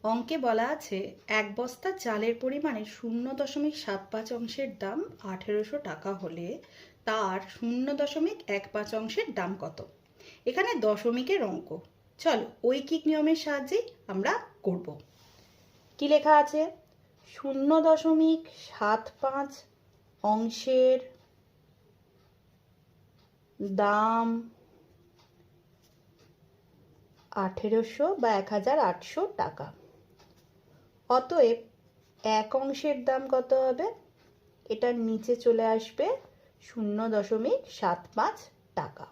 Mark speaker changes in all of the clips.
Speaker 1: অঙ্কে বলা আছে এক বস্তা চালের পরিমাণে 0.75 দাম 1800 টাকা হলে তার 0.15 অংশের দাম কত। এখানে দশমিকের অঙ্ক। চলো ঐকিক নিয়মের সাহায্যে আমরা করব। কি লেখা আছে? 0.75 অংশের দাম 1800 বা 1800 টাকা। অতএব এক অংশের দাম কত হবে? এটার নিচে চলে আসবে 0.75 টাকা।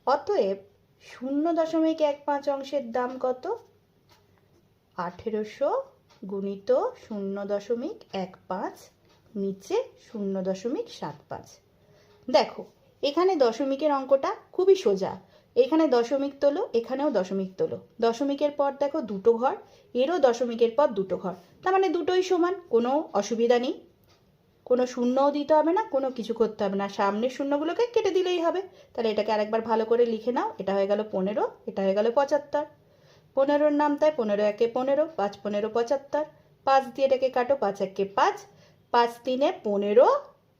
Speaker 1: অতএব 0.15 অংশের দাম কত? 1800 গুণিত 0.15, নিচে 0.75। দেখো এখানে দশমিকের অঙ্কটা খুবই সোজা। এখানে দশমিক তোলো, এখানেও দশমিক তোলো। দশমিকের পর দেখো দুটো ঘর, এরও দশমিকের পর দুটো ঘর, তার মানে দুটোই সমান, কোনো অসুবিধা নেই। কোনো শূন্যও দিতে হবে না, কোনো কিছু করতে হবে না, সামনের শূন্যগুলোকে কেটে দিলেই হবে। তাহলে এটাকে আরেকবার ভালো করে লিখে নাও। এটা হয়ে গেল 15, এটা হয়ে গেল 75। 15-র নাম তাই 15 একে 15, 5 15 75। 5 দিয়ে এটাকে কাটো, 5 একে 5, 5 3 15,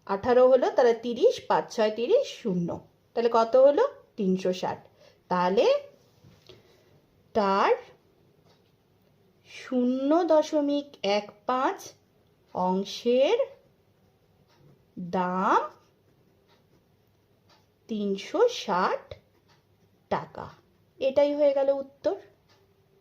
Speaker 1: 18 হলো, তাহলে 30, 5 6 30, 0। তাহলে কত হলো? 360। তাহলে তার 0.15 অংশের দাম 360 টাকা। এটাই হয়ে গেল উত্তর।